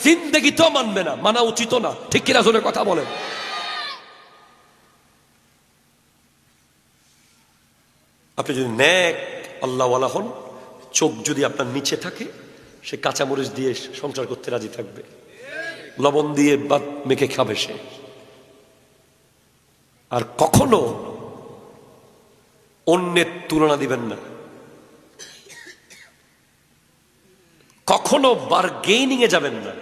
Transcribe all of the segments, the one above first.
জিন্দেগি তো মানবে না, মানা উচিত না, ঠিক কিনা জোরে কথা বলেন। আপনি যদি নেক আল্লাহওয়ালা হন, চোখ যদি আপনার নিচে থাকে, সে কাঁচামরিচ দিয়ে সংসার করতে রাজি থাকবে, লবণ দিয়ে ভাত মেখে খাবে সে। আর কখনো অন্যের তুলনা দিবেন না, কখনো বার্গেনিং এ যাবেন না,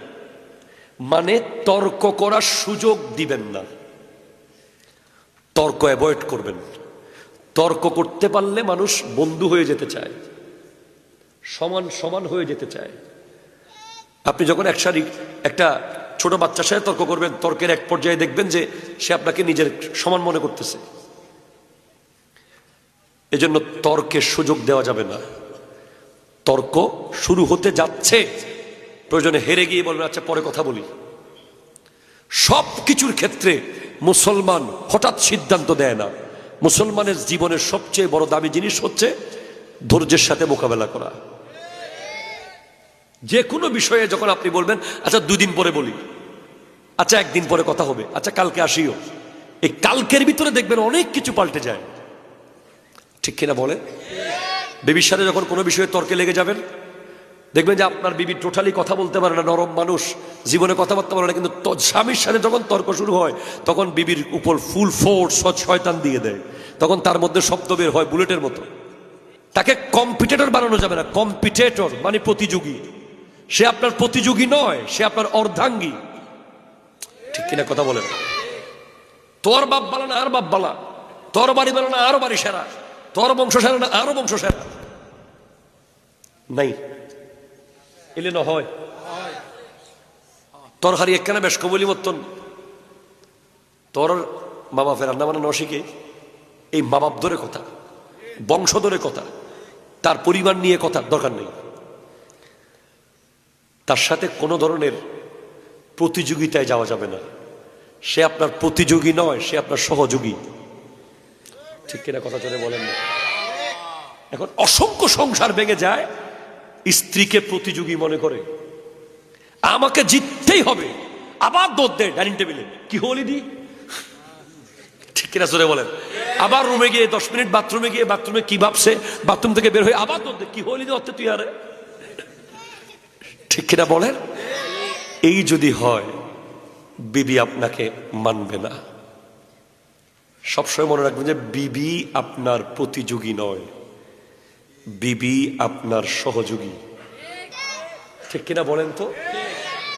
মানে তর্ক করার সুযোগ দিবেন না, তর্ক অ্যাভয়েড করবেন। তর্ক করতে পারলে মানুষ বন্ধু হয়ে যেতে চায়, সমান সমান হয়ে যেতে চায়। আপনি যখন একটা ছোট বাচ্চার সাথে তর্ক করবেন, তর্কের এক পর্যায়ে দেখবেন যে সে আপনাকে নিজের সমান মনে করতেছে। এজন্য তর্কের সুযোগ দেওয়া যাবে না। তর্ক শুরু হতে যাচ্ছে, প্রয়োজনে হেরে গিয়ে বলবেন আচ্ছা পরে কথা বলি। সব কিছুর ক্ষেত্রে মুসলমান হঠাৎ সিদ্ধান্ত দেয় না। মুসলমানের জীবনের সবচেয়ে বড় দামি জিনিস হচ্ছে ধৈর্যের সাথে মোকাবেলা করা। যে কোনো বিষয়ে যখন আপনি বলবেন আচ্ছা 2 দিন পরে বলি, আচ্ছা 1 দিন পরে কথা হবে, আচ্ছা কালকে আসিও, এই কালকের ভিতরে দেখবেন অনেক কিছু পাল্টে যায়, ঠিক কিনা বলেন? বিবির সাথে যখন কোনো বিষয়ে তর্কে লেগে যাবেন, দেখবেন যে আপনার বিবি টোটালি কথা বলতে পারে না, নরম মানুষ, জীবনে কথাবার্তা বলে না, কিন্তু স্বামীর সাথে যখন তর্ক শুরু হয় তখন বিবির উপর ফুল ফোর্স শয়তান দিয়ে দেয়, তখন তার মধ্যে শব্দ বের হয় বুলেটের মতো। তাকে কম্পিটিটর বানানো যাবে না। কম্পিটিটর মানে প্রতিযোগী। সে আপনার প্রতিযোগী নয়, সে আপনার অর্ধাঙ্গী, ঠিক কিনা কথা বলেন? তোর বাপ বালা না আর বাপ বালা, তোর বাড়ি বালা না আরো বাড়ি সেরা, তোর বংশ সেরা না আরো বংশ সেরা, নাই এলে না হয়। তোর হারি একখানা বেশ কবলি মতন, তোর মা বাপের রান্না বান্না নশিকে, এই মা বাপ ধরে কথা, বংশ ধরে কথা, তার পরিবার নিয়ে কথা দরকার নেই। তার সাথে কোনো ধরনের প্রতিযোগিতায় যাওয়া যাবে না। সে আপনার প্রতিযোগী নয়, সে আপনার সহযোগী, ঠিক কিনা কথা চলে বলেন না? এখন অসংখ্য সংসার ভেঙে যায়, স্ত্রীকে প্রতিযোগী মনে করে, আমাকে জিততেই হবে, আবার দৌড় দেয় ডাইনিং টেবিলে, কি হলি দি, ঠিক কিনা চলে বলেন? আবার রুমে গিয়ে 10 মিনিট বাথরুমে গিয়ে বাথরুমে কি ভাবছে, বাথরুম থেকে বের হয়ে আবার দৌড় দেয়, কি হলি দি অর্থে তুই আরে, ঠিক কিনা বলেন? এই যদি হয়, বিবি আপনাকে মানবে না। সবসময় মনে রাখবেন যে বিবি আপনার প্রতিযোগী নয়, বিবি আপনার সহযোগী, ঠিক কিনা বলেন তো?